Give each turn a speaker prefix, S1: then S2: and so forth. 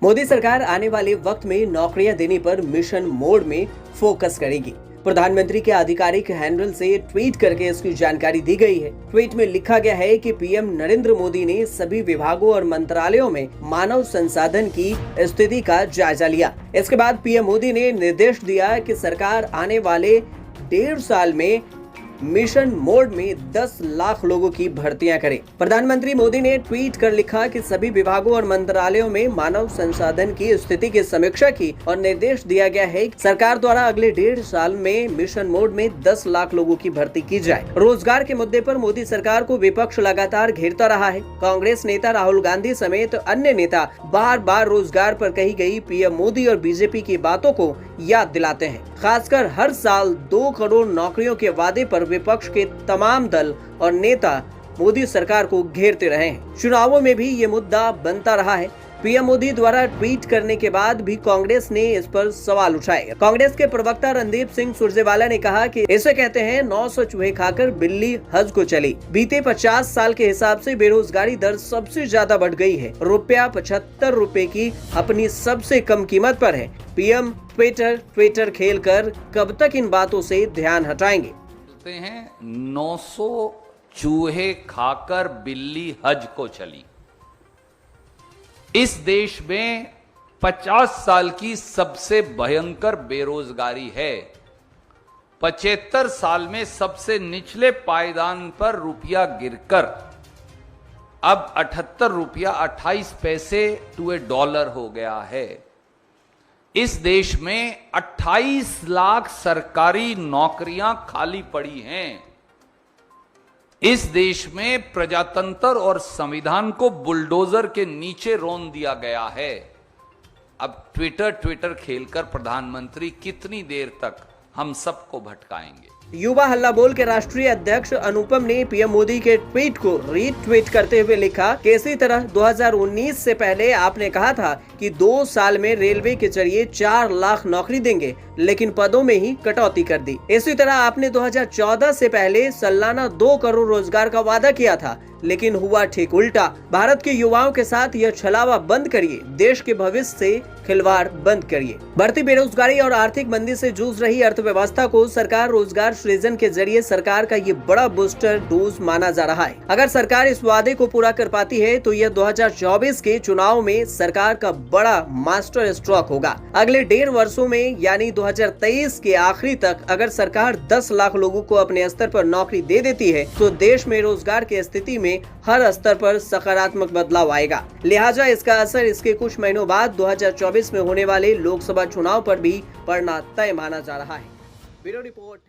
S1: मोदी सरकार आने वाले वक्त में नौकरियां देने पर मिशन मोड में फोकस करेगी। प्रधानमंत्री के आधिकारिक हैंडल से ट्वीट करके इसकी जानकारी दी गई है। ट्वीट में लिखा गया है कि पीएम नरेंद्र मोदी ने सभी विभागों और मंत्रालयों में मानव संसाधन की स्थिति का जायजा लिया। इसके बाद पीएम मोदी ने निर्देश दिया कि सरकार आने वाले 1.5 साल में मिशन मोड में 10 लाख लोगों की भर्तियां करे। प्रधानमंत्री मोदी ने ट्वीट कर लिखा कि सभी विभागों और मंत्रालयों में मानव संसाधन की स्थिति की समीक्षा की और निर्देश दिया गया है कि सरकार द्वारा अगले 1.5 साल में मिशन मोड में 10 लाख लोगों की भर्ती की जाए। रोजगार के मुद्दे पर मोदी सरकार को विपक्ष लगातार घेरता रहा है। कांग्रेस नेता राहुल गांधी समेत अन्य नेता बार बार रोजगार पर कही गई पीएम मोदी और बीजेपी की बातों को याद दिलाते हैं। खासकर हर साल 2 करोड़ नौकरियों के वादे पर विपक्ष के तमाम दल और नेता मोदी सरकार को घेरते रहे हैं। चुनावों में भी ये मुद्दा बनता रहा है। पीएम मोदी द्वारा ट्वीट करने के बाद भी कांग्रेस ने इस पर सवाल उठाए। कांग्रेस के प्रवक्ता रणदीप सिंह सुरजेवाला ने कहा कि इसे कहते हैं 900 चूहे खाकर बिल्ली हज को चली। बीते 50 साल के हिसाब से बेरोजगारी दर सबसे ज्यादा बढ़ गई है। ₹75 की अपनी सबसे कम कीमत पर है। पीएम ट्विटर खेलकर कब तक इन बातों से ध्यान हटाएंगे।
S2: हैं 900 चूहे खाकर बिल्ली हज को चली। इस देश में 50 साल की सबसे भयंकर बेरोजगारी है। 75 साल में सबसे निचले पायदान पर रुपया गिरकर अब 78 रुपया 28 पैसे टू $1 हो गया है। इस देश में 28 लाख सरकारी नौकरियां खाली पड़ी हैं। इस देश में प्रजातंत्र और संविधान को बुलडोजर के नीचे रोन दिया गया है। अब ट्विटर खेलकर प्रधानमंत्री कितनी देर तक हम सबको भटकाएंगे।
S1: युवा हल्ला बोल के राष्ट्रीय अध्यक्ष अनुपम ने पीएम मोदी के ट्वीट को रीट्वीट करते हुए लिखा कि इसी तरह 2019 से पहले आपने कहा था कि 2 साल में रेलवे के जरिए 4 लाख नौकरी देंगे, लेकिन पदों में ही कटौती कर दी। इसी तरह आपने 2014 से पहले सालाना 2 करोड़ रोजगार का वादा किया था, लेकिन हुआ ठीक उल्टा। भारत के युवाओं के साथ यह छलावा बंद करिए। देश के भविष्य से खिलवाड़ बंद करिए। बढ़ती बेरोजगारी और आर्थिक मंदी से जूझ रही अर्थव्यवस्था को सरकार रोजगार सृजन के जरिए सरकार का ये बड़ा बूस्टर डोज माना जा रहा है। अगर सरकार इस वादे को पूरा कर पाती है तो यह 2024 के चुनाव में सरकार का बड़ा मास्टर स्ट्रोक होगा। अगले 1.5 वर्षों में यानी 2023 के आखिरी तक अगर सरकार 10 लाख लोगों को अपने स्तर पर नौकरी दे देती है तो देश में रोजगार की स्थिति में हर स्तर पर सकारात्मक बदलाव आएगा। लिहाजा इसका असर इसके कुछ महीनों बाद 2024 में होने वाले लोकसभा चुनाव पर भी पड़ना तय माना जा रहा है। Bureau report.